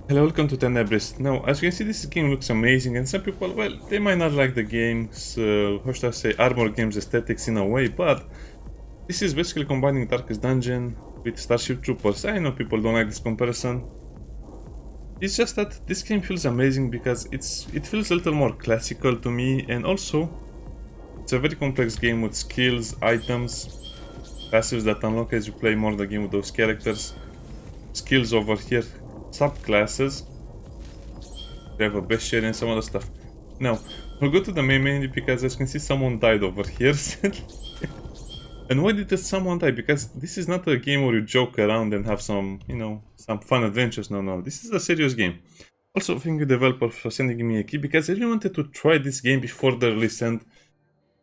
Hello, welcome to Tenebris. Now, as you can see, this game looks amazing, and some people, well, they might not like the game's, how should I say, Armor Games aesthetics in a way, but this is basically combining Darkest Dungeon with Starship Troopers. I know people don't like this comparison. It's just that this game feels amazing because it feels a little more classical to me, and also it's a very complex game with skills, items, passives that unlock as you play more the game with those characters, skills over here, subclasses. We have a bestiary and some other stuff. Now, we'll go to the main menu because as you can see someone died over here. And why did someone die? Because this is not a game where you joke around and have some, some fun adventures. No, this is a serious game. Also, thank you developer for sending me a key because I really wanted to try this game before the release, and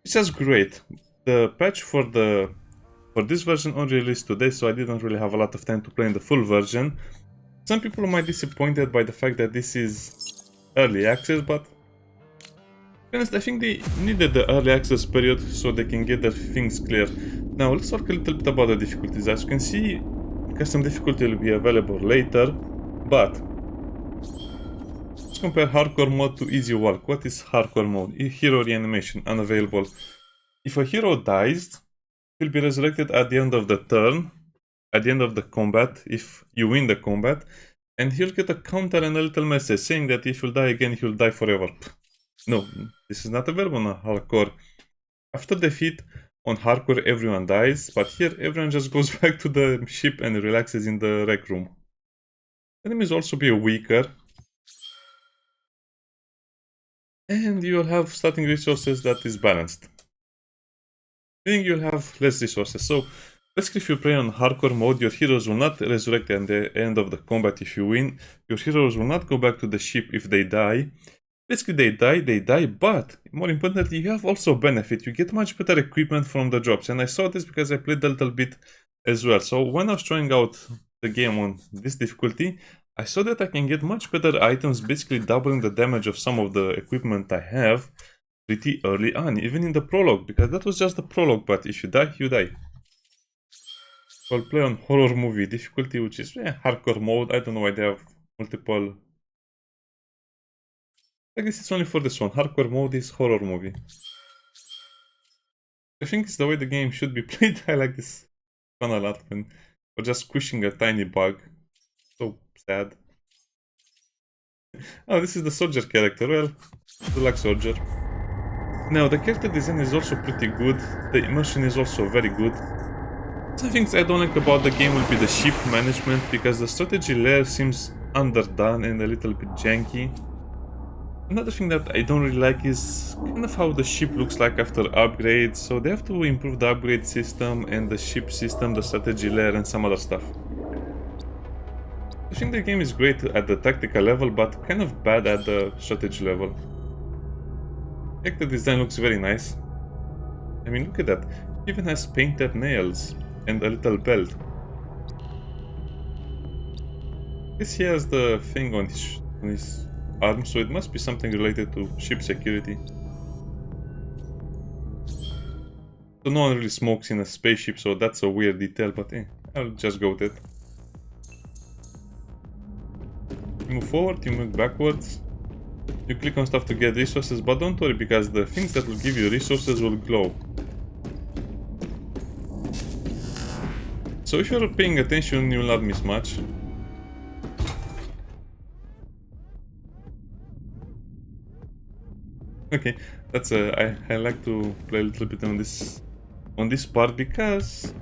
it's just great. The patch for this version only released today, so I didn't really have a lot of time to play in the full version. Some people might be disappointed by the fact that this is early access, but to be honest, I think they needed the early access period so they can get their things clear. Now let's talk a little bit about the difficulties. As you can see, custom difficulty will be available later, but let's compare hardcore mode to easy walk. What is hardcore mode? Hero reanimation, unavailable. If a hero dies, he'll be resurrected at the end of the turn, at the end of the combat, if you win the combat, and he'll get a counter and a little message saying that if he'll die again, he'll die forever. No, this is not available on hardcore. After defeat on hardcore, everyone dies, but here everyone just goes back to the ship and relaxes in the rec room. Enemies also be weaker, and you'll have starting resources that is balanced. Meaning you'll have less resources. So basically, if you play on hardcore mode, your heroes will not resurrect at the end of the combat if you win. Your heroes will not go back to the ship if they die. Basically, they die, but more importantly, you have also benefit. You get much better equipment from the drops, and I saw this because I played a little bit as well. So when I was trying out the game on this difficulty, I saw that I can get much better items, basically doubling the damage of some of the equipment I have pretty early on, even in the prologue, because that was just the prologue, but if you die, you die. I'll play on horror movie difficulty, which is hardcore mode. I don't know why they have multiple. I guess it's only for this one. Hardcore mode is horror movie. I think it's the way the game should be played. I like this fun a lot when we're just squishing a tiny bug. So sad. Oh, this is the soldier character. Well, I like soldier. Now, the character design is also pretty good. The immersion is also very good. Some things I don't like about the game will be the ship management, because the strategy layer seems underdone and a little bit janky. Another thing that I don't really like is kind of how the ship looks like after upgrades, so they have to improve the upgrade system and the ship system, the strategy layer and some other stuff. I think the game is great at the tactical level, but kind of bad at the strategy level. The design looks very nice. I mean, look at that. It even has painted nails and a little belt. I guess he has the thing on his arm, so it must be something related to ship security. So no one really smokes in a spaceship, so that's a weird detail, but I'll just go with it. You move forward, you move backwards. You click on stuff to get resources, but don't worry, because the things that will give you resources will glow. So if you're paying attention, you will not miss much. Okay, that's I like to play a little bit on this part because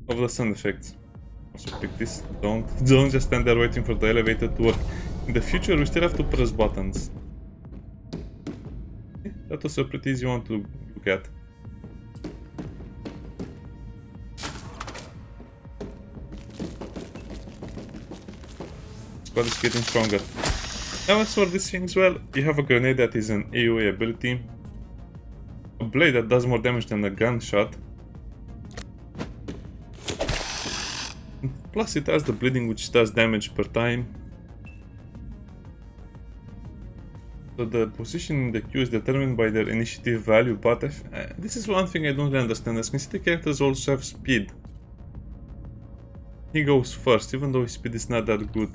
of the sound effects. Also pick this. Don't just stand there waiting for the elevator to work. In the future, we still have to press buttons. That was a pretty easy one to look at. Squad is getting stronger. Now as for these things, well, you have a grenade that is an AoE ability, a blade that does more damage than a gunshot, plus it has the bleeding, which does damage per time. So the position in the queue is determined by their initiative value, but this is one thing I don't really understand. As you can see, the characters also have speed. he goes first, even though his speed is not that good.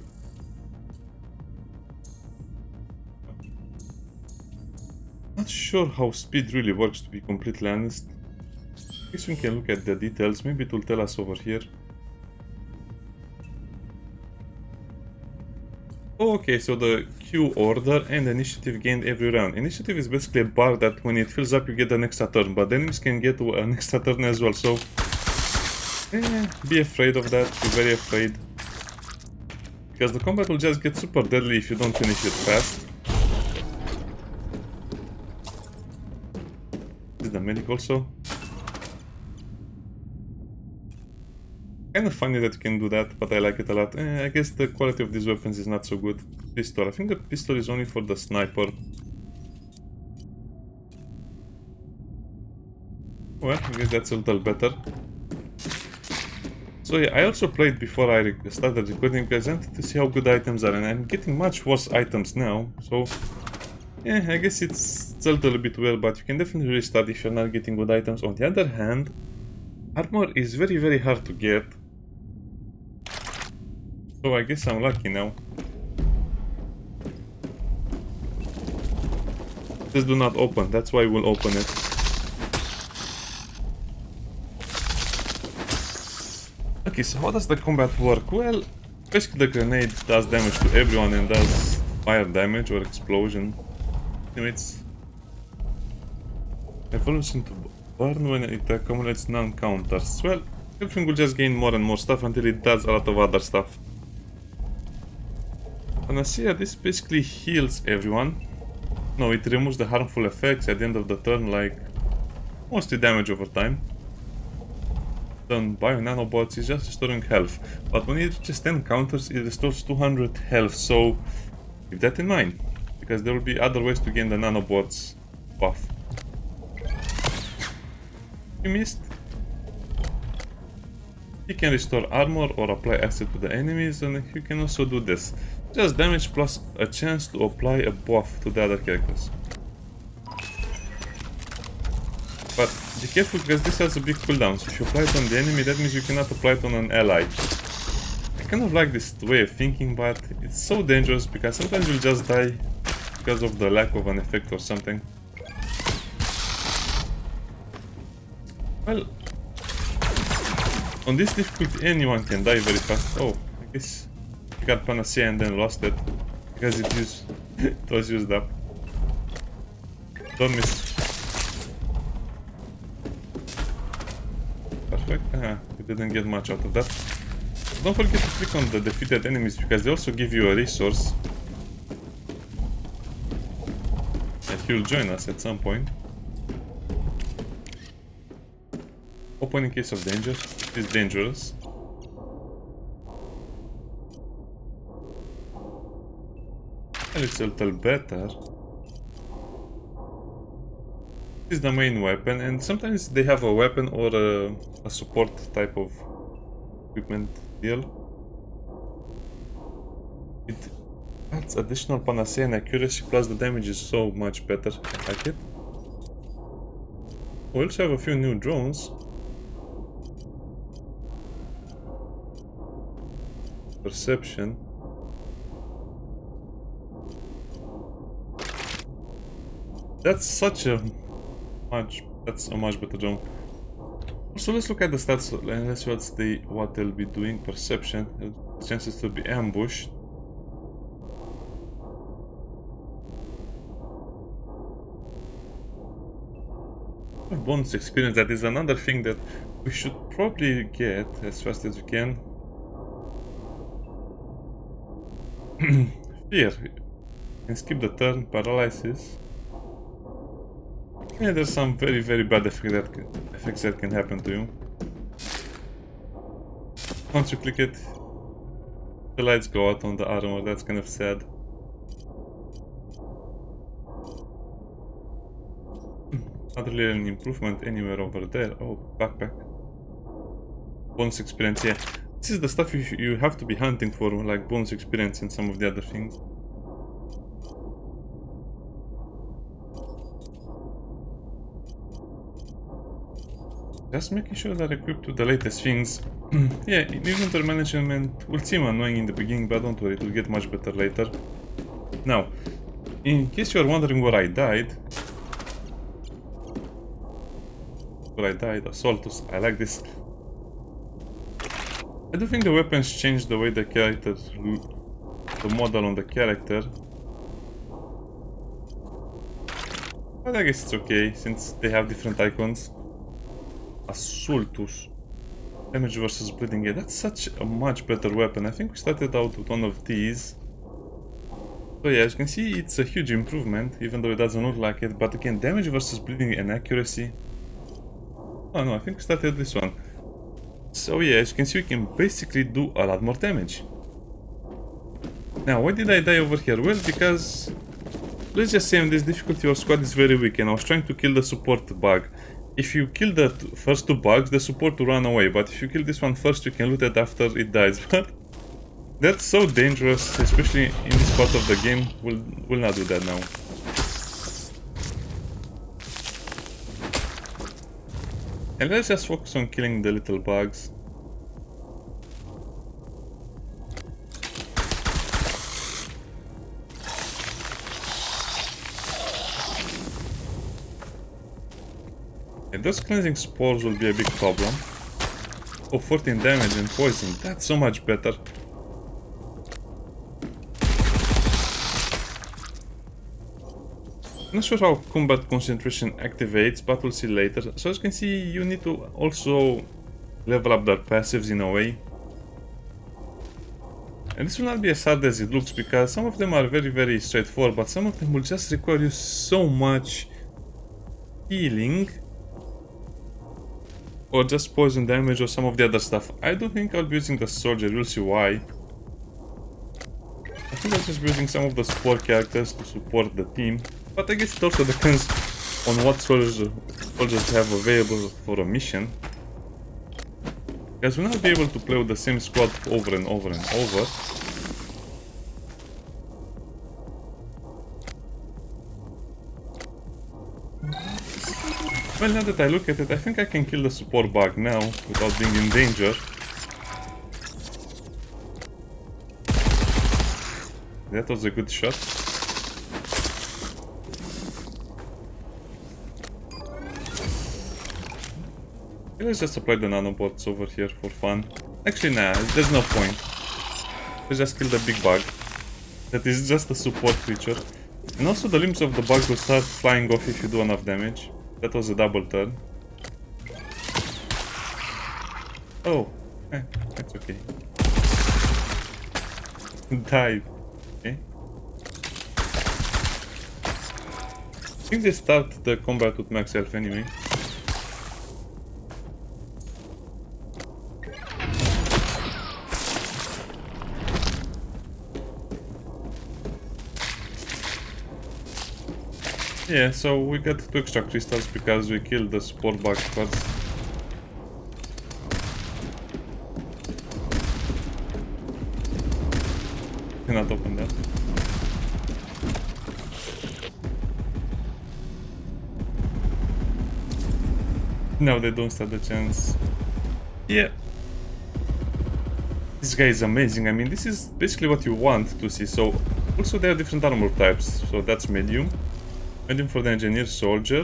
Not sure how speed really works, to be completely honest. I guess we can look at the details, maybe it will tell us over here. Oh, okay, so the queue order and initiative gained every round. Initiative is basically a bar that when it fills up you get an extra turn, but enemies can get an extra turn as well, so be afraid of that, be very afraid. Because the combat will just get super deadly if you don't finish it fast. This is the medic also. Kind of funny that you can do that, but I like it a lot. I guess the quality of these weapons is not so good. Pistol. I think the pistol is only for the sniper. Well, I guess that's a little better. So yeah, I also played before I started recording because I wanted to see how good items are, and I'm getting much worse items now. So yeah, I guess it's a little bit weird, but you can definitely restart if you're not getting good items. On the other hand, armor is very hard to get. So I guess I'm lucky now. Just do not open, that's why we'll open it. Okay, so how does the combat work? Well, basically the grenade does damage to everyone and does fire damage or explosion. Anyways, evolves into burn when it accumulates non-counters. Well, everything will just gain more and more stuff until it does a lot of other stuff. Panacea, this basically heals everyone. No, it removes the harmful effects at the end of the turn, like mostly damage over time. Then bio nanobots is just restoring health, but when it reaches 10 counters, it restores 200 health, so keep that in mind, because there will be other ways to gain the nanobots buff. You missed. You can restore armor or apply acid to the enemies, and you can also do this. Just damage plus a chance to apply a buff to the other characters. But be careful because this has a big cooldown, so if you apply it on the enemy, that means you cannot apply it on an ally. I kind of like this way of thinking, but it's so dangerous because sometimes you'll just die because of the lack of an effect or something. Well, on this difficulty anyone can die very fast. Oh, I guess I got Panacea and then lost it because it was used up. Don't miss. Perfect. We didn't get much out of that. Don't forget to click on the defeated enemies because they also give you a resource. And he'll join us at some point. Open in case of danger. It's dangerous. Well, it's a little better. This is the main weapon, and sometimes they have a weapon or a support type of equipment deal. It adds additional panacea and accuracy, plus the damage is so much better. I like it. We also have a few new drones. Perception. That's a much better drone. So let's look at the stats and let's see what they'll be doing. Perception, chances to be ambushed. Bonus experience, that is another thing that we should probably get as fast as we can. Fear. You can skip the turn, paralysis. Yeah, there's some very bad effects that can happen to you. Once you click it, the lights go out on the armor. That's kind of sad. Not really an improvement anywhere over there. Oh, backpack. Bonus experience, yeah. This is the stuff you have to be hunting for, like bonus experience and some of the other things. Just making sure they're equipped with the latest things. Yeah, inventory management will seem annoying in the beginning, but don't worry, it will get much better later. Now, in case you're wondering where I died... Assaultus, I like this. I do think the weapons change the way the character... the model on the character. But I guess it's okay, since they have different icons. Assaultus. Damage versus bleeding. Yeah, that's such a much better weapon. I think we started out with one of these. So yeah, as you can see, it's a huge improvement, even though it doesn't look like it. But again, damage versus bleeding and accuracy. Oh no, I think we started this one. So yeah, as you can see, we can basically do a lot more damage. Now, why did I die over here? Well, because... let's just say on this difficulty your squad is very weak and I was trying to kill the support bug. If you kill the first two bugs, the support will run away, but if you kill this one first, you can loot it after it dies. But that's so dangerous, especially in this part of the game. We'll not do that now. And let's just focus on killing the little bugs. And those cleansing spores will be a big problem. Oh, 14 damage and poison. That's so much better. I'm not sure how combat concentration activates, but we'll see later. So as you can see, you need to also level up their passives in a way. And this will not be as hard as it looks, because some of them are very straightforward, but some of them will just require you so much healing. Or just poison damage or some of the other stuff. I don't think I'll be using the soldier, you'll see why. I think I'll just be using some of the spore characters to support the team. But I guess it also depends on what soldiers have available for a mission. Because we'll not be able to play with the same squad over and over and over. Well, now that I look at it, I think I can kill the support bug now without being in danger. That was a good shot. Let's just apply the nanobots over here for fun. Actually, nah, there's no point. Let's just kill the big bug. That is just a support creature. And also the limbs of the bug will start flying off if you do enough damage. That was a double turn. Oh, that's okay. Dive. Okay. I think they start the combat with max health anyway. Yeah, so we got 2 extra crystals because we killed the support bug first. Cannot open that. No, they don't stand a chance. Yeah. This guy is amazing. I mean, this is basically what you want to see. So, also there are different armor types. So that's medium. Medium for the engineer soldier.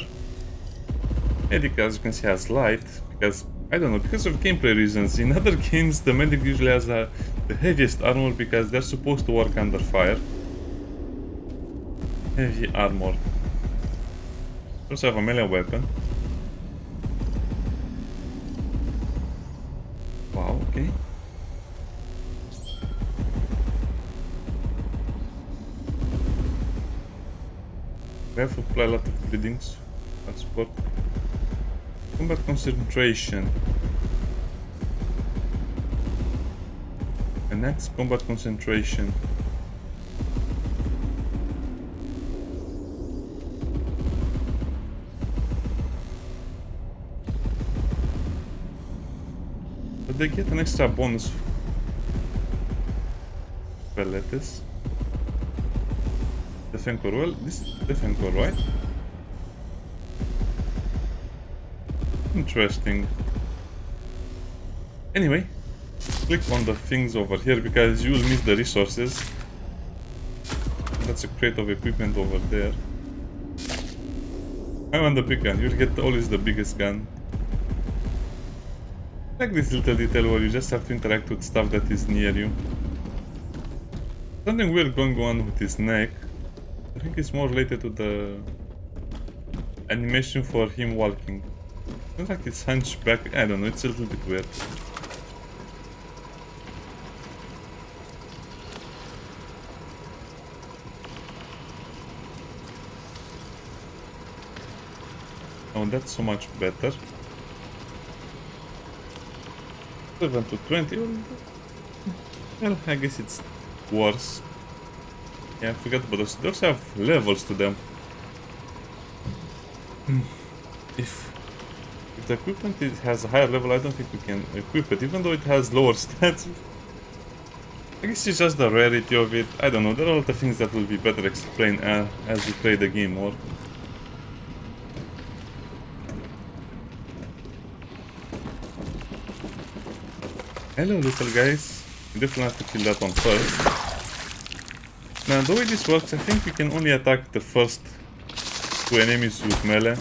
Medic, as you can see, has light, because, I don't know, because of gameplay reasons. In other games, the medic usually has the heaviest armor because they're supposed to work under fire. Heavy armor. Also have a melee weapon. Wow, okay. We have to apply a lot of bleedings. That's support. Combat concentration. And next, combat concentration. But they get an extra bonus. Lettuce. Defencore, well, this is Defencore, right? Interesting. Anyway, click on the things over here because you will miss the resources. That's a crate of equipment over there. I want the big gun. You'll get always the biggest gun. I like this little detail where you just have to interact with stuff that is near you. Something weird going on with his neck. I think it's more related to the animation for him walking. Looks like it's hunchback. I don't know, it's a little bit weird. Oh, that's so much better. 7 to 20. Well, I guess it's worse. Yeah, I forgot about those. Those have levels to them. If the equipment has a higher level, I don't think we can equip it, even though it has lower stats. I guess it's just the rarity of it. I don't know, there are a lot of things that will be better explained as we play the game more. Hello little guys. You definitely have to kill that one first. Now the way this works, I think we can only attack the first two enemies with melee.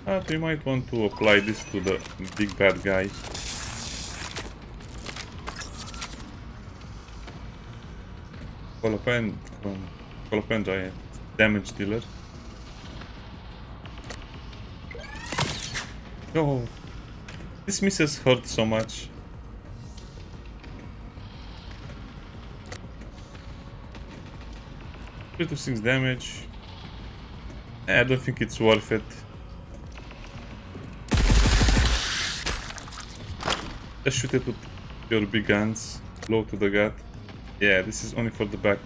But we might want to apply this to the big bad guy. Colopen giant damage dealer. Oh, this misses hurt so much. 3 to 6 damage. I don't think it's worth it. Just shoot it with your big guns, low to the gut. Yeah, this is only for the back.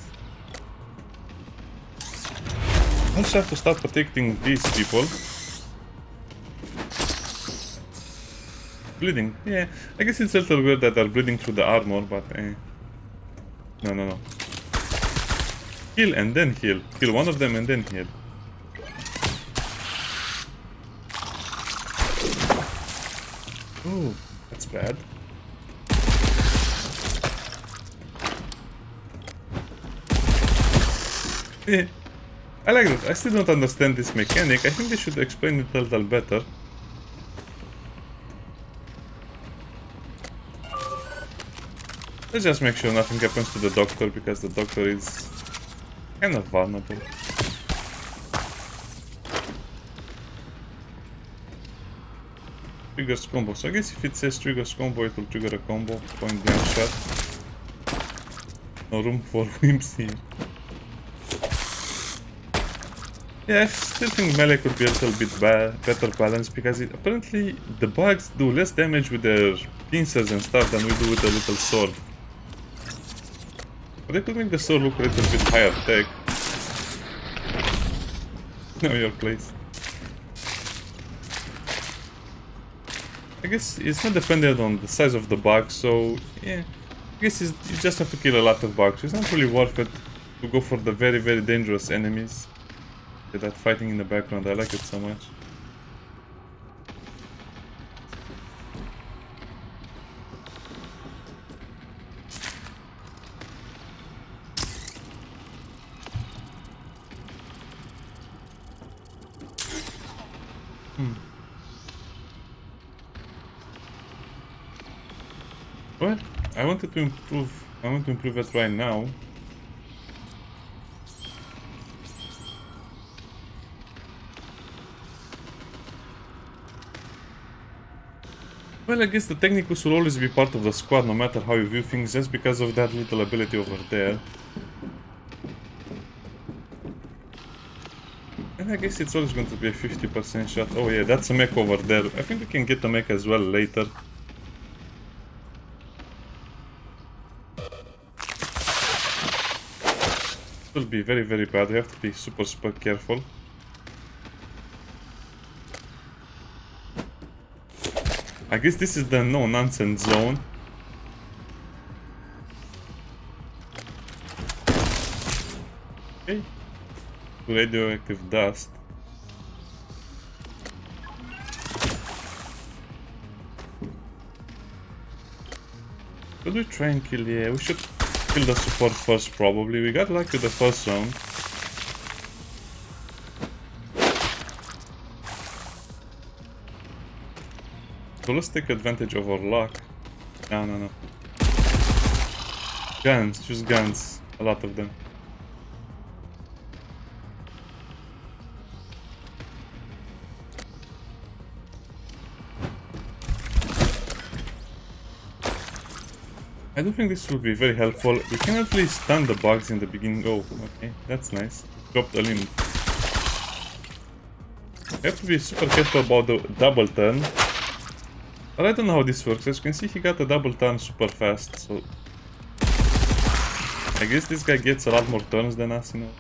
I also have to start protecting these people. Bleeding. Yeah, I guess it's a little weird that they're bleeding through the armor, but No. Kill and then heal. Kill one of them and then heal. Oh, that's bad. Yeah, I like that. I still don't understand this mechanic. I think they should explain it a little better. Let's just make sure nothing happens to the doctor, because the doctor is kind of vulnerable. Triggers combo. So I guess if it says triggers combo, it will trigger a combo. Point blank shot. No room for wimps here. Yeah, I still think melee could be a little bit better balanced, because apparently the bugs do less damage with their pincers and stuff than we do with the little sword. But they could make the sword look a little bit higher tech. Know your place. I guess it's not dependent on the size of the bug, so yeah. I guess you just have to kill a lot of bugs. It's not really worth it to go for the very, very dangerous enemies. That fighting in the background, I like it so much. Well, I want to improve it right now. Well, I guess the technicals will always be part of the squad, no matter how you view things, just because of that little ability over there. And I guess it's always going to be a 50% shot. Oh yeah, that's a mech over there. I think we can get the mech as well later. It will be very, very bad. We have to be super, super careful. I guess this is the no-nonsense zone. radioactive dust. Should we try and kill? Yeah, we should kill the support first probably. We got lucky the first round. So let's take advantage of our luck. No. Guns, choose guns. A lot of them. I don't think this will be very helpful. We can at least stun the bugs in the beginning. Oh, okay, that's nice. Dropped a limb. You have to be super careful about the double turn. But I don't know how this works. As you can see, he got a double turn super fast, so... I guess this guy gets a lot more turns than us, you know.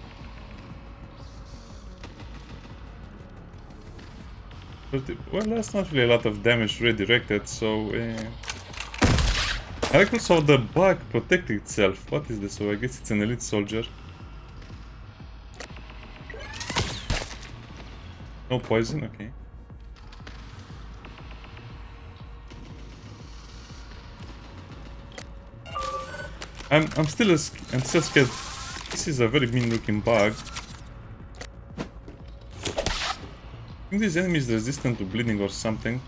But, well, that's not really a lot of damage redirected, so... I like also the bug protecting itself. What is this? So I guess it's an elite soldier. No poison, okay. I'm still scared. This is a very mean looking bug. I think this enemy is resistant to bleeding or something.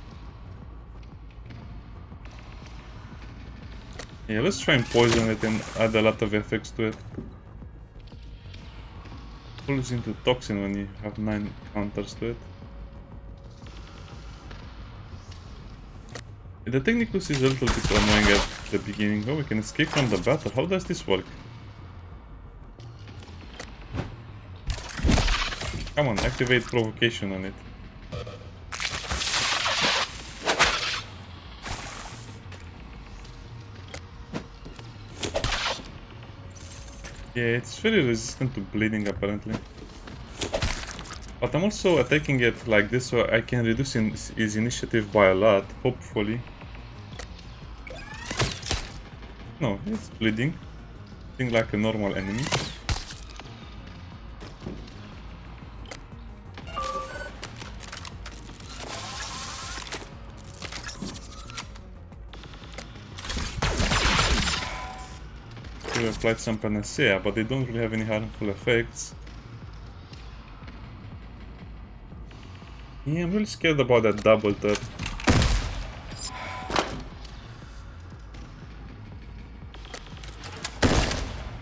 Yeah, let's try and poison it and add a lot of effects to it. Pulls into toxin when you have 9 counters to it. The technicus is a little bit annoying at the beginning. Oh, we can escape from the battle. How does this work? Come on, activate provocation on it. Yeah, it's very resistant to bleeding apparently. But I'm also attacking it like this so I can reduce his initiative by a lot, hopefully. No, it's bleeding. Bleeding like a normal enemy. We applied some panacea, but they don't really have any harmful effects. Yeah, I'm really scared about that double turn.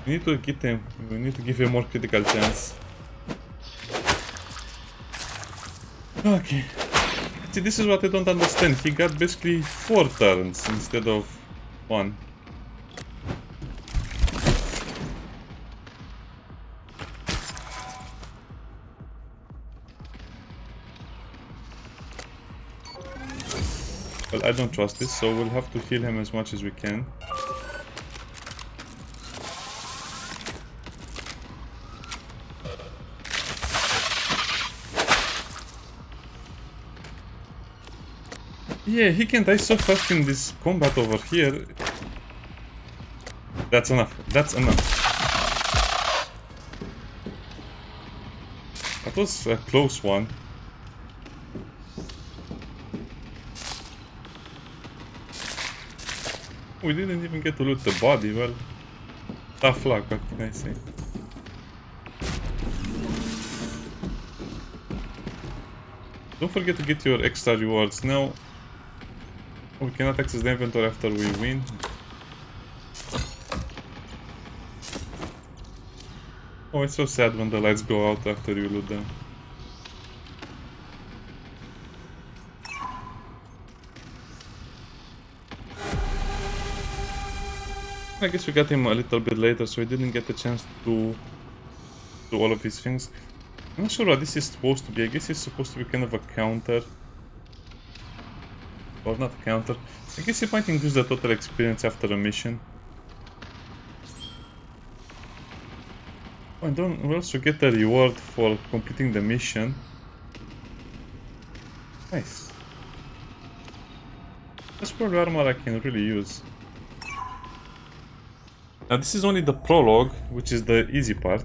We need to get him. We need to give him more critical chance. Okay. See, this is what I don't understand. He got basically 4 turns instead of 1. Well, I don't trust this, so we'll have to heal him as much as we can. Yeah, he can die so fast in this combat over here. That's enough. That's enough. That was a close one. We didn't even get to loot the body. Well, tough luck, what can I say? Don't forget to get your extra rewards now. We cannot access the inventory after we win. Oh, it's so sad when the lights go out after you loot them. I guess we got him a little bit later, so we didn't get the chance to do all of these things. I'm not sure what this is supposed to be. I guess it's supposed to be kind of a counter. Or not a counter. I guess it might increase the total experience after a mission. Oh, and then we also get a reward for completing the mission. Nice. That's probably armor I can really use. Now this is only the prologue, which is the easy part.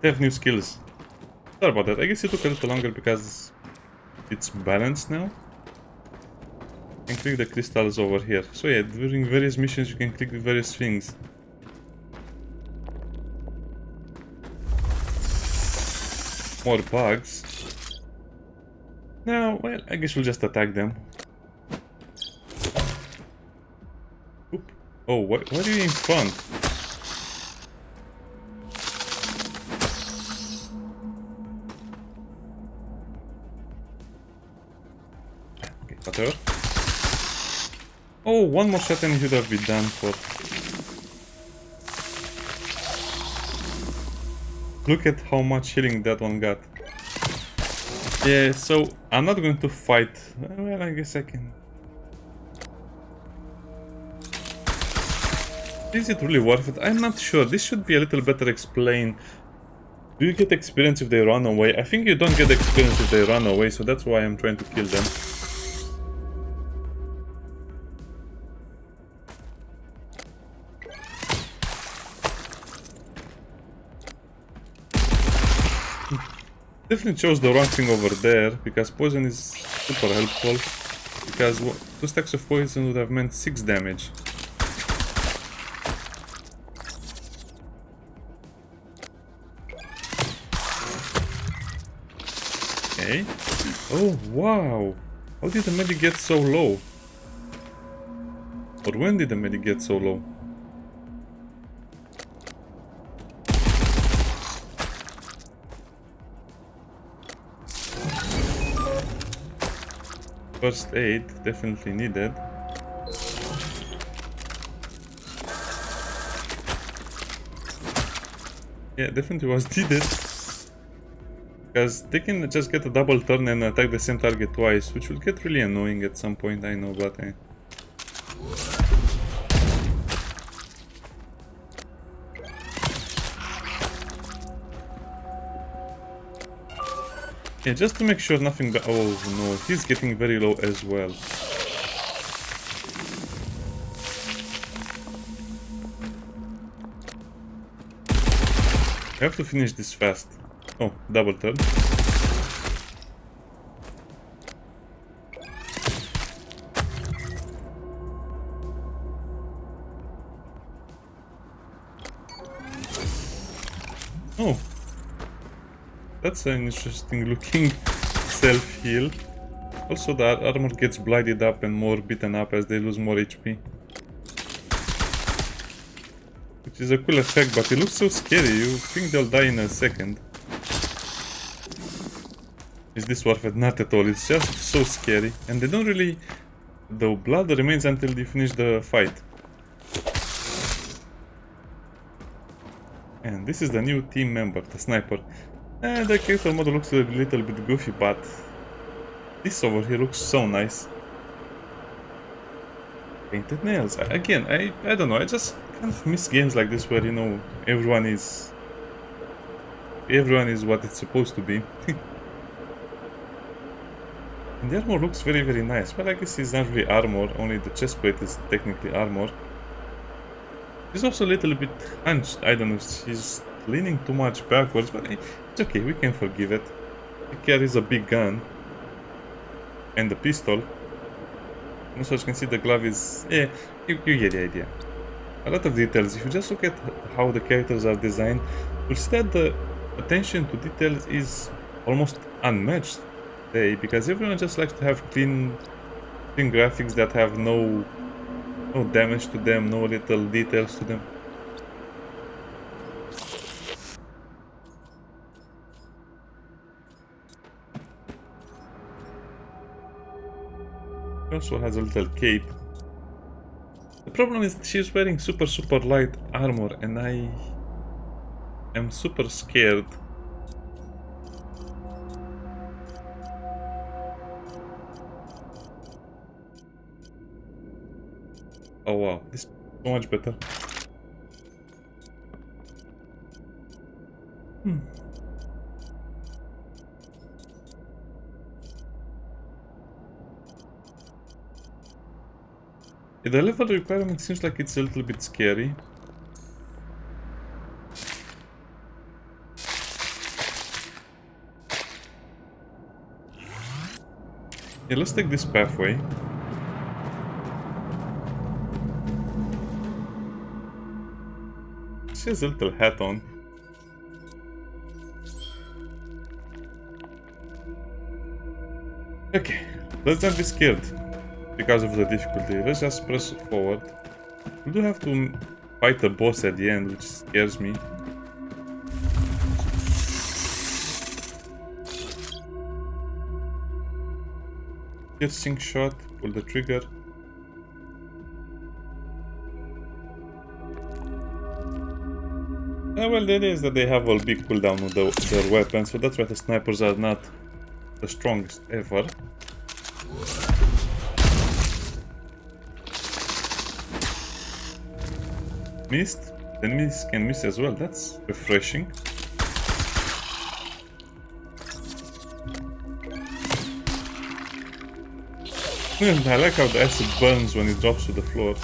They have new skills. Sorry about that. I guess it took a little longer because it's balanced now. You can click the crystals over here. So yeah, during various missions you can click the various things. More bugs. Now, well, I guess we'll just attack them. Oop. Oh, why are you in front? Okay, whatever. Oh, one more shot and it would have been done for. Look at how much healing that one got. Yeah, so I'm not going to fight. Well, I guess I can. Is it really worth it? I'm not sure. This should be a little better explained. Do you get experience if they run away? I think you don't get experience if they run away, so that's why I'm trying to kill them. Definitely chose the wrong thing over there, because poison is super helpful. Because 2 stacks of poison would have meant 6 damage. Okay. Oh, wow. How did the medic get so low? Or when did the medic get so low? First aid, definitely needed. Yeah, definitely was needed. Because they can just get a double turn and attack the same target twice, which will get really annoying at some point, I know, but yeah, just to make sure nothing. Oh no, he's getting very low as well. I have to finish this fast. Oh, double turn. Oh. That's an interesting looking self-heal. Also the armor gets blighted up and more beaten up as they lose more HP. Which is a cool effect, but it looks so scary, you think they'll die in a second. Is this worth it? Not at all, it's just so scary. And they don't really... The blood remains until you finish the fight. And this is the new team member, the sniper. The character model looks a little bit goofy, but this over here looks so nice. Painted nails. Again, I don't know, I just kind of miss games like this where, you know, everyone is what it's supposed to be. And the armor looks very, very nice. Well, I guess it's not really armor, only the chest plate is technically armor. She's also a little bit hunched, I don't know, she's leaning too much backwards, but it's okay, we can forgive it. She carries a big gun and a pistol. Also, as you can see, the glove is... yeah, you get the idea. A lot of details. If you just look at how the characters are designed, you'll see that the attention to details is almost unmatched today, because everyone just likes to have clean graphics that have no damage to them, no little details to them. She also has a little cape. The problem is she's wearing super light armor and I am super scared. Oh wow, this is so much better. The level requirement seems like it's a little bit scary. Yeah, let's take this pathway. She has a little hat on. Okay, let's not be scared because of the difficulty. Let's just press forward. We do have to fight the boss at the end, which scares me. Piercing shot, pull the trigger. Well, the idea is that they have a big cooldown on their weapons, so that's why the snipers are not the strongest ever. Missed. The enemies can miss as well, that's refreshing. I like how the acid burns when it drops to the floor.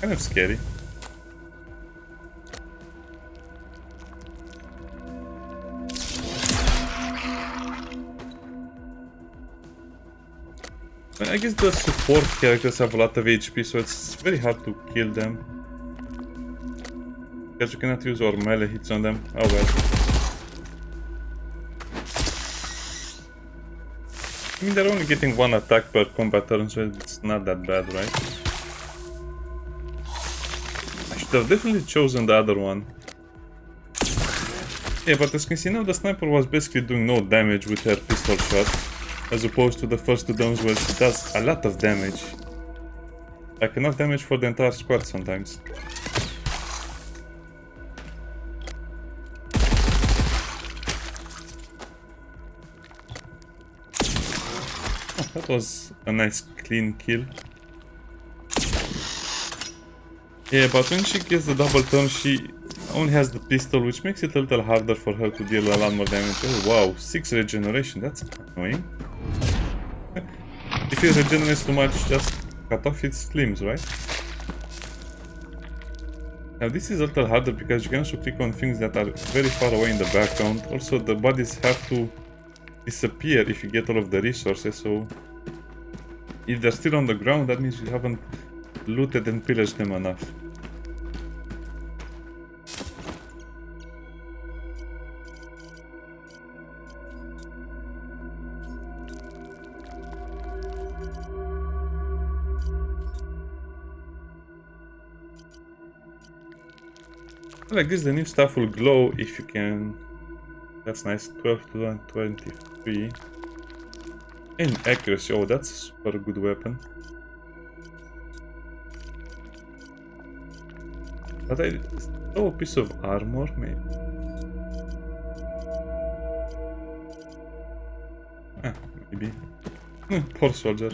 Kind of scary. I guess the support characters have a lot of HP, so it's very hard to kill them. Because you cannot use our melee hits on them. Oh well. I mean, they're only getting one attack per combat turn, so it's not that bad, right? I should have definitely chosen the other one. Yeah, but as you can see now, the sniper was basically doing no damage with her pistol shot, as opposed to the first two downs where she does a lot of damage. Like enough damage for the entire squad sometimes. Oh, that was a nice clean kill. Yeah, but when she gets the double turn, she only has the pistol, which makes it a little harder for her to deal a lot more damage. Oh wow, 6 regeneration, that's annoying. If it regenerates too much, just cut off its limbs, right? Now this is a little harder because you can also click on things that are very far away in the background. Also, the bodies have to disappear if you get all of the resources, so if they're still on the ground, that means you haven't looted and pillaged them enough. Well, I guess the new stuff will glow if you can. That's nice. 12 to 23. And accuracy. Oh, that's a super good weapon. But I saw a piece of armor, maybe. Ah, maybe. Poor soldier.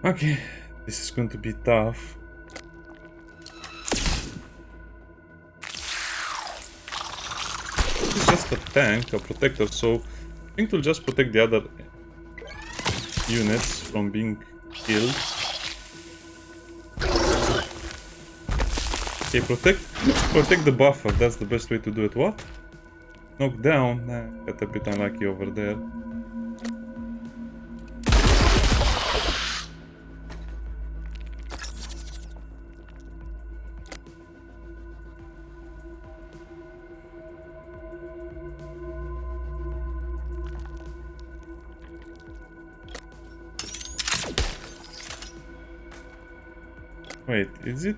Okay, this is going to be tough. It's just a tank, a protector, so I think it will just protect the other units from being killed. Okay, protect the buffer, that's the best way to do it. What? Knock down? Nah, got a bit unlucky over there. Wait, is it?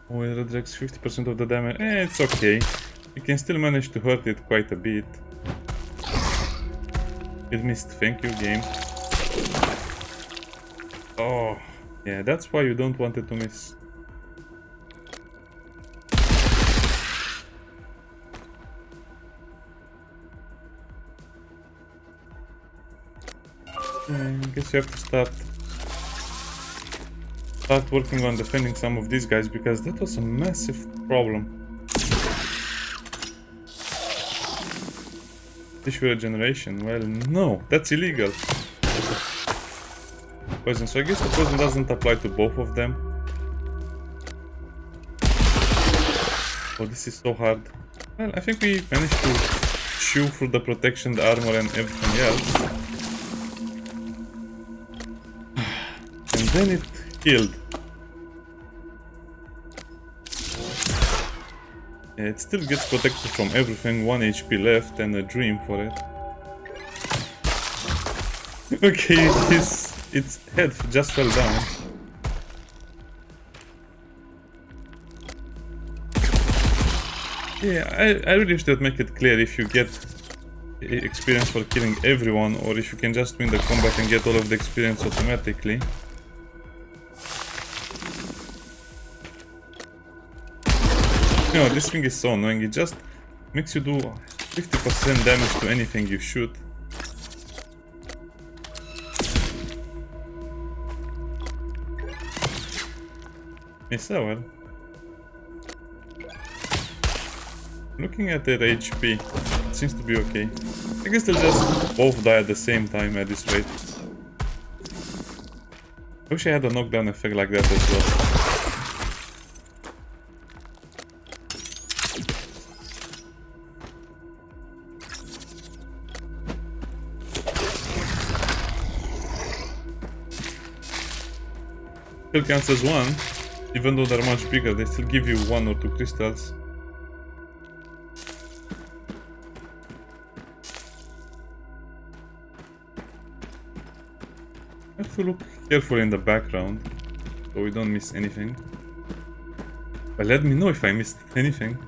Oh, it rejects 50% of the damage. It's okay. You can still manage to hurt it quite a bit. It missed. Thank you, game. Oh, yeah, that's why you don't want it to miss. I guess you have to start working on defending some of these guys, because that was a massive problem. Tissue regeneration. Well, no, that's illegal. Poison. So I guess the poison doesn't apply to both of them. Oh, this is so hard. Well, I think we managed to chew through the protection, the armor, and everything else. And then it healed. Yeah, it still gets protected from everything. 1 HP left and a dream for it. Okay, its head just fell down. Yeah, I really should make it clear if you get experience for killing everyone, or if you can just win the combat and get all of the experience automatically. You know, this thing is so annoying. It just makes you do 50% damage to anything you shoot. Yes, well. Looking at their HP, it seems to be okay. I guess they'll just both die at the same time at this rate. I wish I had a knockdown effect like that as well. Still counts as one, even though they're much bigger, they still give you 1 or 2 crystals. I have to look carefully in the background, so we don't miss anything. But let me know if I missed anything.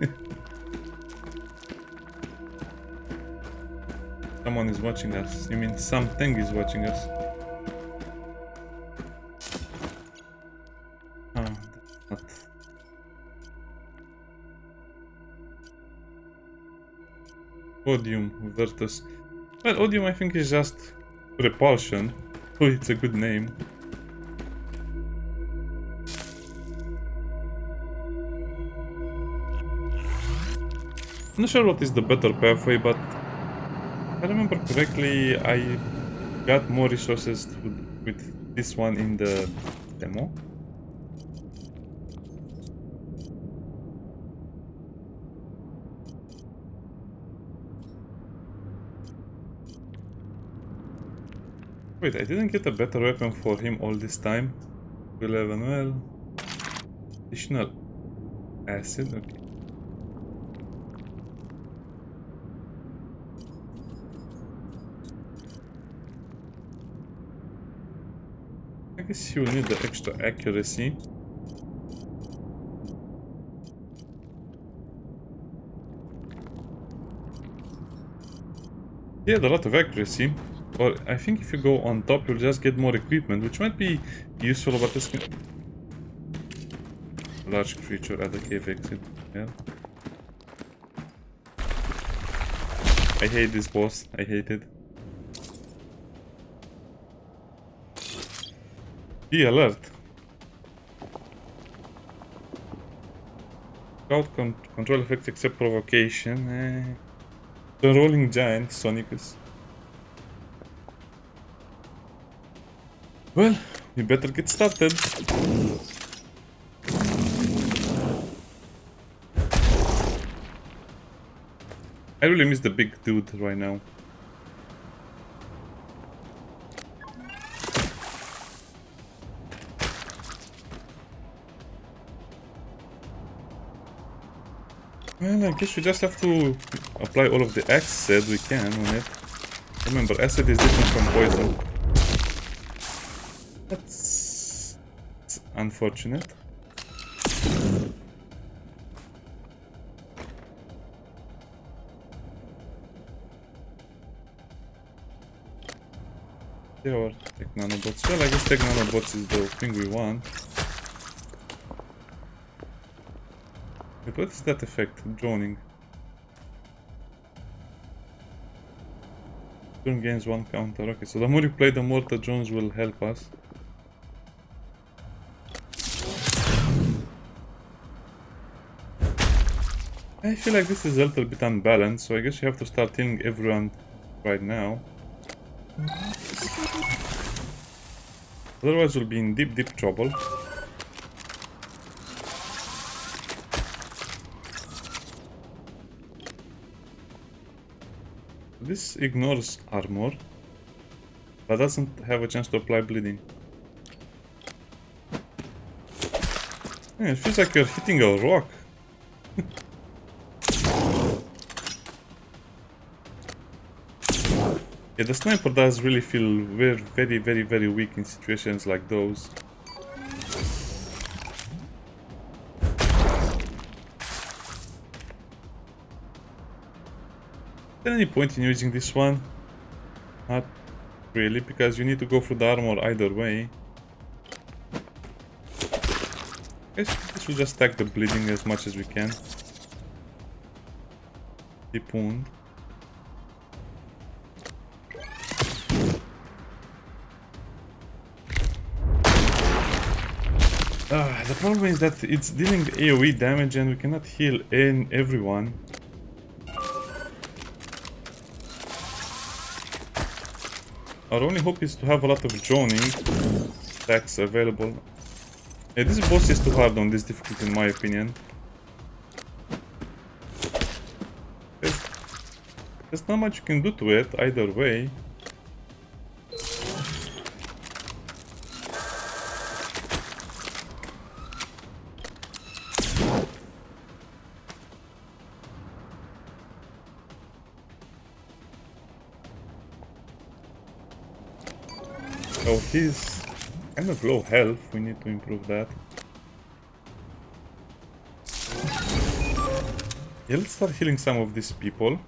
Someone is watching us. You mean something is watching us? Ah, that's not. Odium Virtus. Well, Odium I think is just repulsion. Oh, it's a good name. I'm not sure what is the better pathway, but if I remember correctly, I got more resources with this one in the demo. Wait, I didn't get a better weapon for him all this time. 11, well... Additional acid, okay. I guess you will need the extra accuracy. He had a lot of accuracy. Or I think if you go on top, you'll just get more equipment, which might be useful, but this can... Large creature at the cave exit. Yeah. I hate this boss. I hate it. Be alert. Scout control effects except provocation. The rolling giant, Sonicus. Well, we better get started. I really miss the big dude right now. Well, I guess we just have to apply all of the acid we can on it. Remember, acid is different from poison. That's unfortunate. Or tech nanobots. Well, I guess tech nanobots is the thing we want. But what is that effect? Droning. Drone gains 1 counter. Okay, so the more you play, the more the drones will help us. I feel like this is a little bit unbalanced, so I guess you have to start healing everyone right now. Otherwise we'll be in deep, deep trouble. This ignores armor, but doesn't have a chance to apply bleeding. Yeah, it feels like you're hitting a rock. Yeah, the sniper does really feel very, very, very weak in situations like those. Is there any point in using this one? Not really, because you need to go through the armor either way. I guess we'll just stack the bleeding as much as we can. Deep wound. The problem is that it's dealing AoE damage and we cannot heal everyone. Our only hope is to have a lot of droning attacks available. Yeah, this boss is too hard on this difficulty in my opinion. There's not much you can do to it either way. Oh, he's kind of low health, we need to improve that. Yeah, let's start healing some of these people.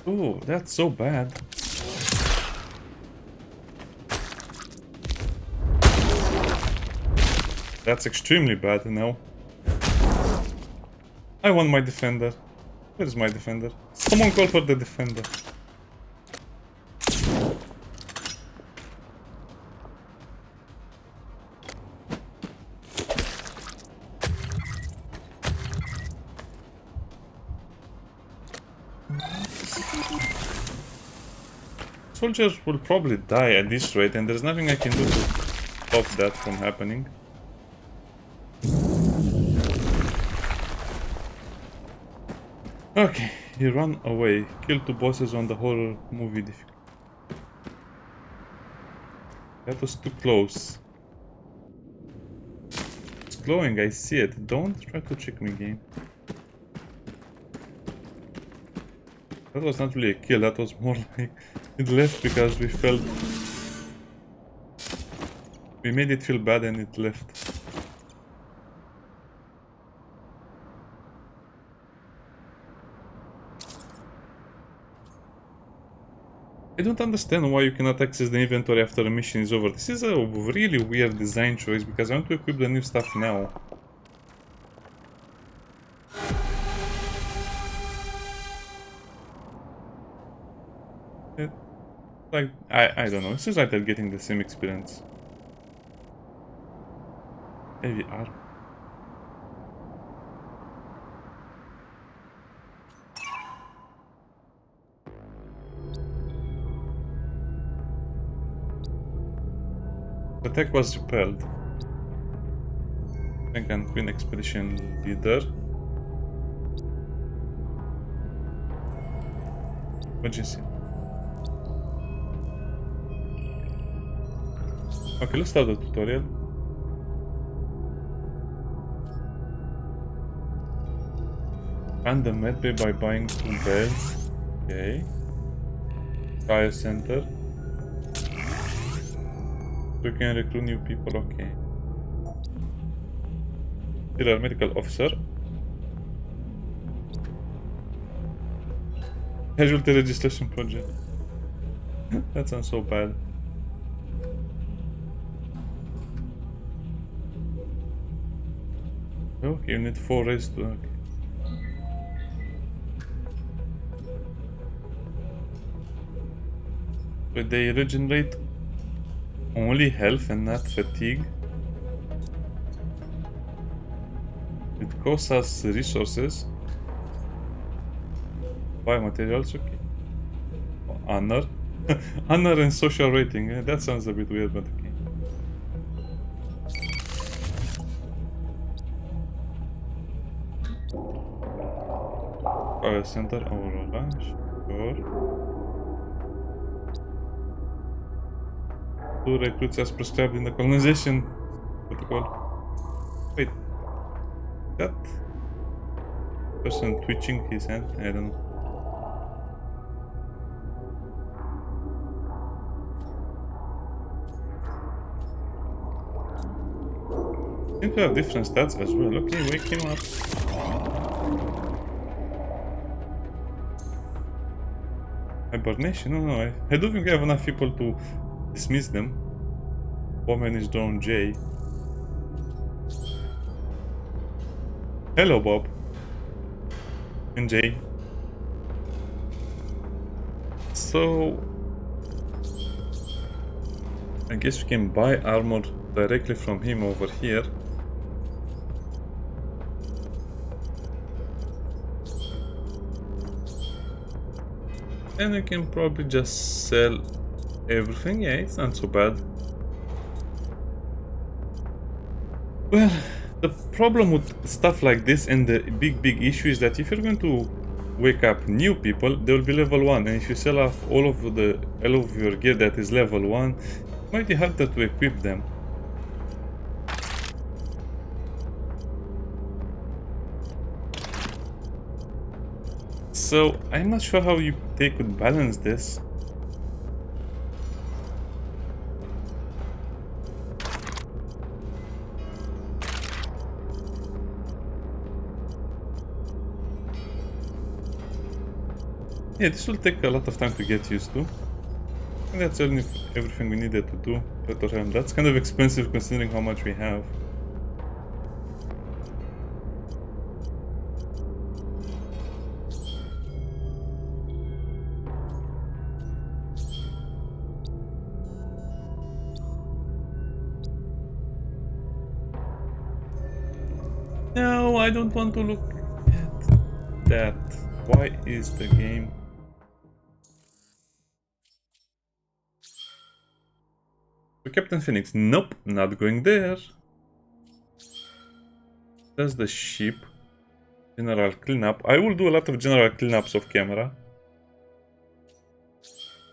Oh, that's so bad. That's extremely bad now. I want my defender. Where's my defender? Someone call for the defender. Soldiers will probably die at this rate, and there's nothing I can do to stop that from happening. Okay, he ran away. Kill 2 bosses on the horror movie difficulty. That was too close. It's glowing, I see it. Don't try to trick me, game. That was not really a kill, that was more like it left because we felt... We made it feel bad and it left. I don't understand why you cannot access the inventory after a mission is over. This is a really weird design choice because I want to equip the new stuff now. Like, I don't know, it seems like they're getting the same experience. Heavy arm. The attack was repelled. Tank and Queen Expedition Leader. Emergency. Okay, let's start the tutorial. And the medbay by buying 2 beds. Okay. Fire center. We can recruit new people, okay. Here are medical officer. Casualty registration project. That sounds so bad. Okay, you need 4 rays to... Okay. But they regenerate only health and not fatigue. It costs us resources. Buy materials, okay. Honor. Honor and social rating. That sounds a bit weird, but okay. Fire center, Aurora. Sure. 2 recruits as prescribed in the colonization protocol. Wait. That person twitching his hand? I don't know. Seem to have different stats as well. Okay, wake him up. Hibernation? No, I don't think I have enough people to dismiss them. Woman is drone J. Hello, Bob. And Jay. So I guess we can buy armor directly from him over here. And we can probably just sell everything. Yeah, it's not so bad. Well, the problem with stuff like this and the big issue is that if you're going to wake up new people, they will be level 1, and if you sell off all of your gear that is level 1, it might be harder to equip them. So I'm not sure how they could balance this. Yeah, this will take a lot of time to get used to. And that's everything we needed to do. That's kind of expensive considering how much we have. No, I don't want to look at that. Why is the game... So Captain Phoenix, nope, not going there. That's the ship. General cleanup. I will do a lot of general cleanups off camera.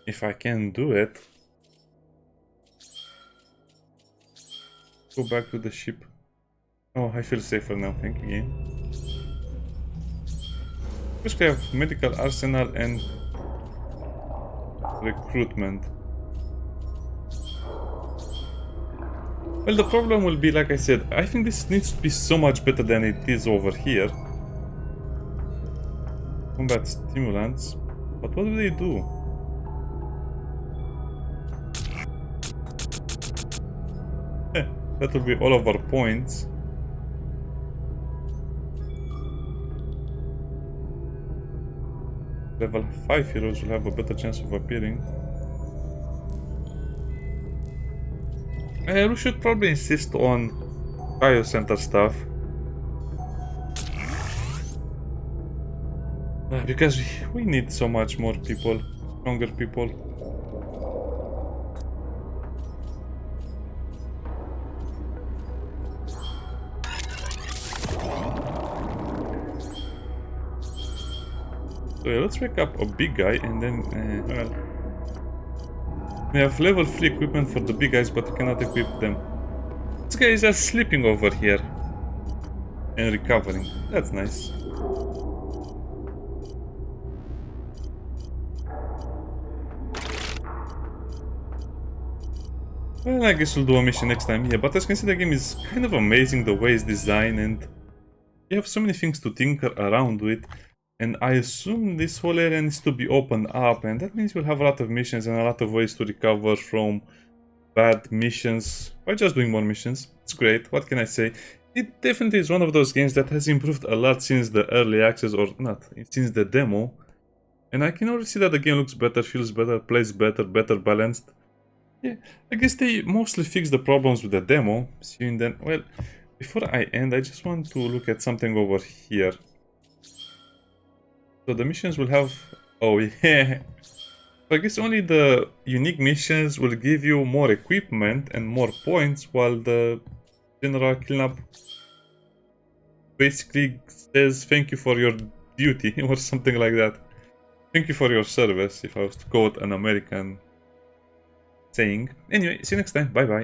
If I can do it. Go back to the ship. Oh, I feel safer now, thank you game. First we have medical arsenal and recruitment. Well, the problem will be, like I said, I think this needs to be so much better than it is over here. Combat stimulants. But what do they do? That will be all of our points. Level 5 heroes will have a better chance of appearing. We should probably insist on Cryo Center stuff. Because we need so much more people, stronger people. So yeah, let's wake up a big guy and then, well... We have level 3 equipment for the big guys, but we cannot equip them. This guy is just sleeping over here. And recovering. That's nice. Well, I guess we'll do a mission next time. Yeah, but as you can see, the game is kind of amazing the way it's designed, and you have so many things to tinker around with. And I assume this whole area needs to be opened up, and that means you'll have a lot of missions and a lot of ways to recover from bad missions by just doing more missions. It's great, what can I say? It definitely is one of those games that has improved a lot since the early access, or not, since the demo. And I can already see that the game looks better, feels better, plays better, better balanced. Yeah, I guess they mostly fixed the problems with the demo. See you then. Well, before I end, I just want to look at something over here. So the missions will have... Oh yeah. So I guess only the unique missions will give you more equipment and more points, while the general cleanup basically says thank you for your duty or something like that. Thank you for your service, if I was to quote an American saying. Anyway, see you next time. Bye bye.